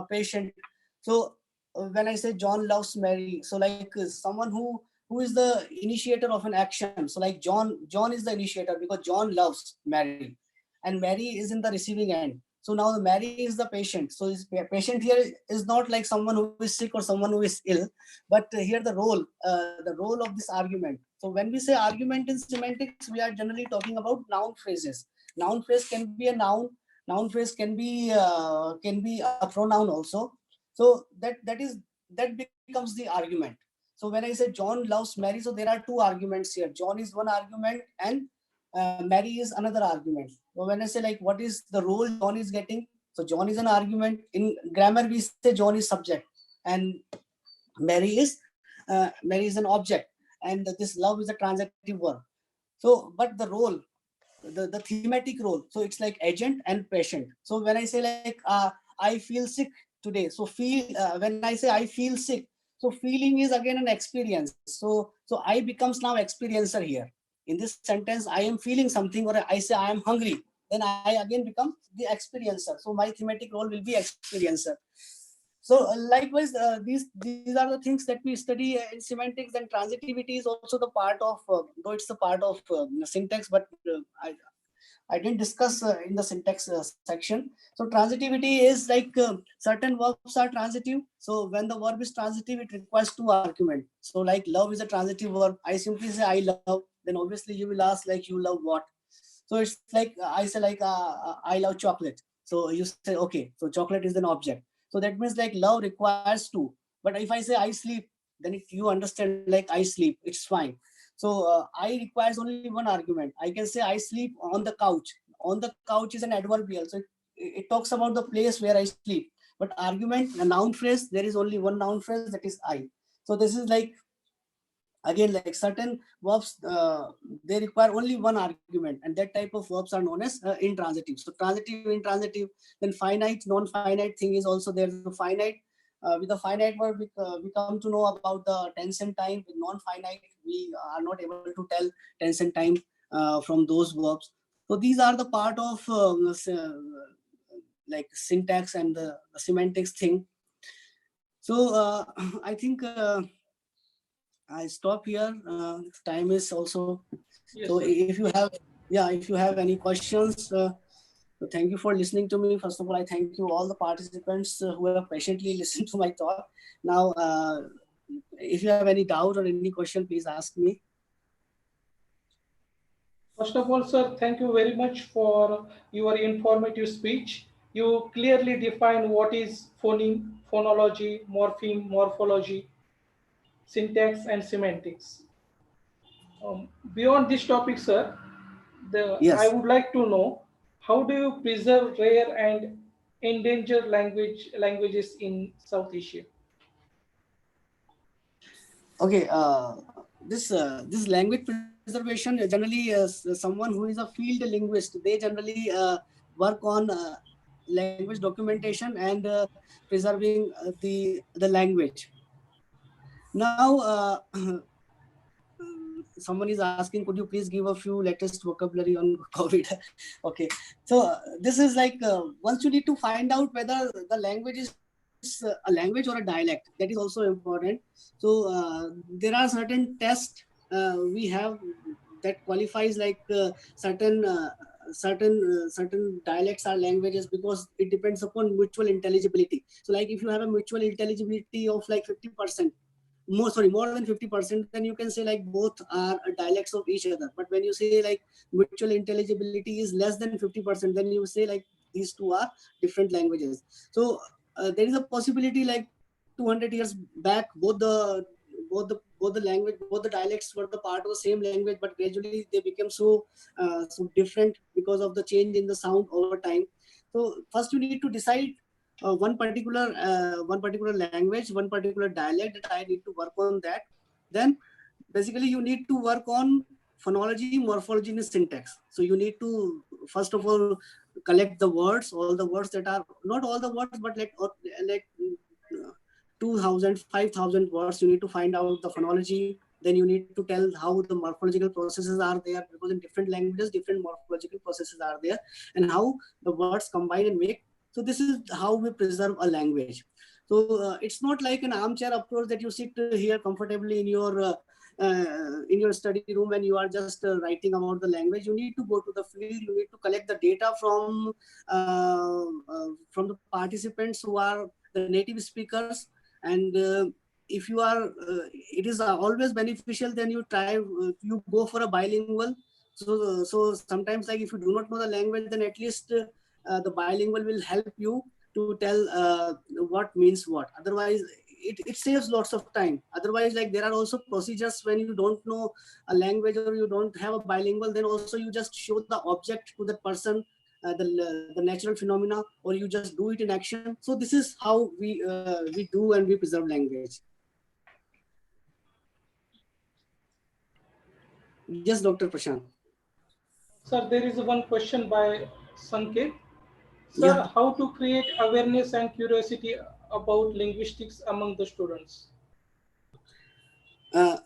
patient. So when I say John loves Mary, so like someone who is the initiator of an action. So like John is the initiator because John loves Mary, and Mary is in the receiving end. So now the Mary is the patient. So this patient here is not like someone who is sick or someone who is ill, but here the role of this argument. So when we say argument in semantics, we are generally talking about noun phrases. Noun phrase can be a noun. Noun phrase can be a pronoun also. So that becomes the argument. So when I say John loves Mary, so there are two arguments here. John is one argument, and Mary is another argument. So when I say like what is the role John is getting, so John is an argument. In grammar, we say John is subject, and Mary is an object, and this love is a transitive verb. So, but the role, the thematic role, so it's like agent and patient. So when I say like I feel sick today, so when I say I feel sick, so feeling is again an experience. So I becomes now experiencer here. In this sentence, I am feeling something, or I say I am hungry, then I again become the experiencer. So my thematic role will be experiencer. So likewise, these are the things that we study in semantics. And transitivity is also the part of, though it's the part of syntax, but I didn't discuss in the syntax section. So transitivity is like certain verbs are transitive. So when the verb is transitive, it requires two arguments. So like love is a transitive verb. I simply say I love. Then obviously you will ask like you love what. So it's like I say like I love chocolate. So you say okay. So chocolate is an object. So that means like love requires two. But if I say I sleep, then if you understand like I sleep, it's fine. So I requires only one argument. I can say I sleep on the couch. On the couch is an adverbial. So it talks about the place where I sleep. But argument, a noun phrase, there is only one noun phrase, that is I. So this is like, again, like certain verbs, they require only one argument, and that type of verbs are known as intransitive. So transitive, intransitive. Then finite, non-finite thing is also there. So finite, with the finite verb, we come to know about the tense and time. With non-finite, we are not able to tell tense and time from those verbs. So these are the part of like syntax and the semantics thing. So I think I stop here. Time is also. Yes, So sir. if you have, yeah, if you have any questions, so thank you for listening to me. First of all, I thank you all the participants who have patiently listened to my talk. Now, if you have any doubt or any question, please ask me. First of all, sir, thank you very much for your informative speech. You clearly define what is phoneme, phonology, morpheme, morphology, syntax, and semantics. Beyond this topic, sir, I Yes. would like to know how do you preserve rare and endangered languages in South Asia? Okay. This language preservation generally someone who is a field linguist, they generally work on language documentation and preserving the language. Now, someone is asking, could you please give a few latest vocabulary on COVID? Okay, so this is like once you need to find out whether the language is a language or a dialect, that is also important. So there are certain tests we have that qualifies like certain dialects are languages, because it depends upon mutual intelligibility. So like if you have a mutual intelligibility of like 50%, more than 50%, then you can say like both are dialects of each other. But when you say like mutual intelligibility is less than 50%, then you say like these two are different languages. So there is a possibility like 200 years back, both the dialects were the part of the same language, but gradually they became so different because of the change in the sound over time. So first you need to decide one particular language, one particular dialect, that I need to work on that. Then basically you need to work on phonology, morphology, and syntax. So you need to first of all collect the words, all the words that are not all the words, but like 2,000, 5,000 words. You need to find out the phonology. Then you need to tell how the morphological processes are there, because in different languages different morphological processes are there, and how the words combine and make. So this is how we preserve a language. So it's not like an armchair approach that you sit here comfortably in your study room and you are just writing about the language. You need to go to the field. You need to collect the data from the participants who are the native speakers. And if you are it is always beneficial, then you go for a bilingual. So sometimes like if you do not know the language, then at least the bilingual will help you to tell what means what. Otherwise it saves lots of time. Otherwise, like there are also procedures when you don't know a language or you don't have a bilingual, then also you just show the object to that person, the natural phenomena, or you just do it in action. So this is how we do and we preserve language. Yes, Dr. Prashant. Sir, there is one question by Sanket. Yeah. Sir, how to create awareness and curiosity about linguistics among the students? uh,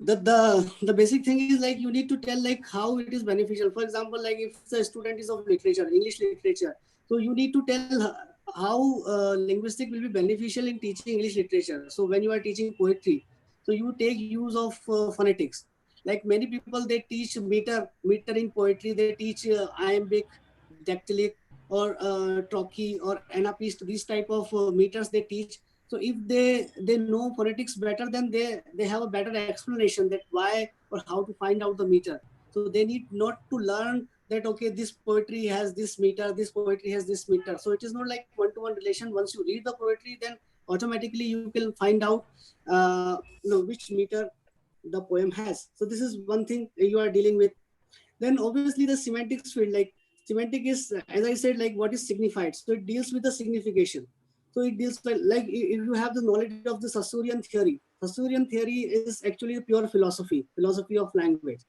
the basic thing is like you need to tell like how it is beneficial. For example, like if the student is of literature, English literature, so you need to tell how linguistic will be beneficial in teaching English literature. So when you are teaching poetry, so you take use of phonetics. Like many people, they teach meter in poetry. They teach iambic, dactylic, or trochee or anapist. These type of meters they teach. So if they know phonetics better, then they have a better explanation that why or how to find out the meter. So they need not to learn that okay, this poetry has this meter, this poetry has this meter. So it is not like one-to-one relation. Once you read the poetry, then automatically you can find out which meter the poem has. So this is one thing you are dealing with. Then obviously the semantics field, like semantic is, as I said, like what is signified. So it deals with the signification. So it deals with, like if you have the knowledge of the Sassurian theory is actually a pure philosophy of language.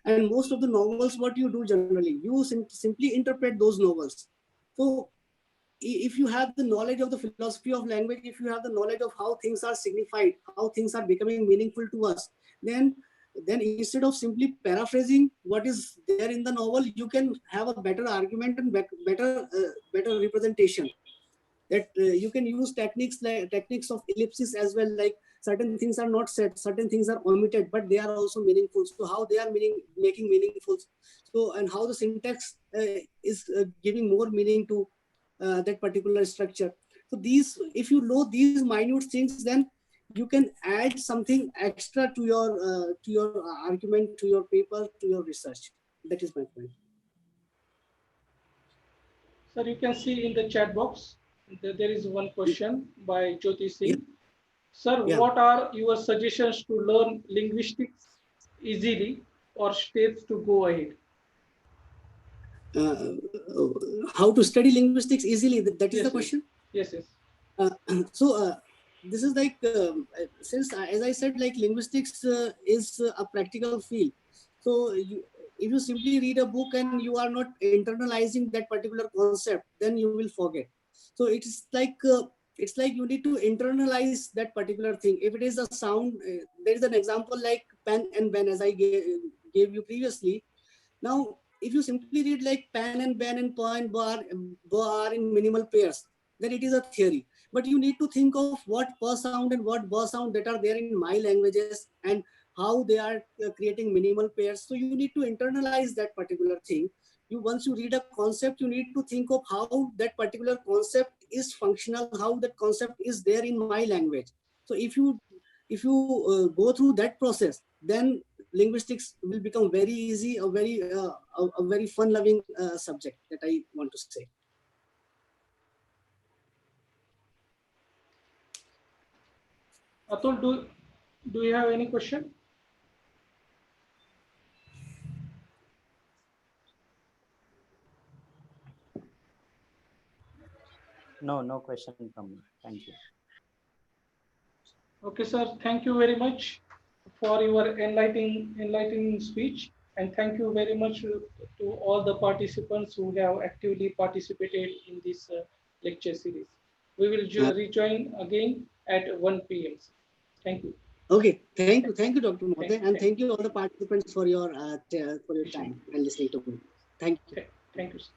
And most of the novels, what you do generally, you simply interpret those novels. So if you have the knowledge of the philosophy of language, if you have the knowledge of how things are signified, how things are becoming meaningful to us, then then instead of simply paraphrasing what is there in the novel, you can have a better argument and better representation. That you can use techniques of ellipsis as well, like certain things are not said, certain things are omitted, but they are also meaningful. So how they are making meaningful, so and how the syntax is giving more meaning to that particular structure. So these, if you know these minute things, then you can add something extra to your argument, to your paper, to your research. That is my point. Sir, you can see in the chat box, there is one question by Jyoti Yeah, Singh. Sir, yeah. what are your suggestions to learn linguistics easily or steps to go ahead? uh, how to study linguistics easily, that is the Yes, yes, question. yes, yes. uh, so this is like, since as I said, like linguistics is a practical field. So if you simply read a book and you are not internalizing that particular concept, then you will forget. So it's like you need to internalize that particular thing. If it is a sound, there is an example like pen and ben, as I gave you previously. Now, if you simply read like pan and ban and point bar in minimal pairs, then it is a theory. But you need to think of what per sound and what bar sound that are there in my languages, and how they are creating minimal pairs. So you need to internalize that particular thing. Once you read a concept, you need to think of how that particular concept is functional, how that concept is there in my language. So if you go through that process, then linguistics will become very easy, a very fun loving subject, that I want to say. Atul, do you have any question? No, no question from me. Thank you. Okay, sir. Thank you very much for your enlightening speech, and thank you very much to all the participants who have actively participated in this lecture series. We will uh, rejoin again at 1 p.m. Thank you. okay, thank you, Dr. Mohoday, and Thank thank you all the participants for your time you. and listening to me. Thank you. Thank you. Sir.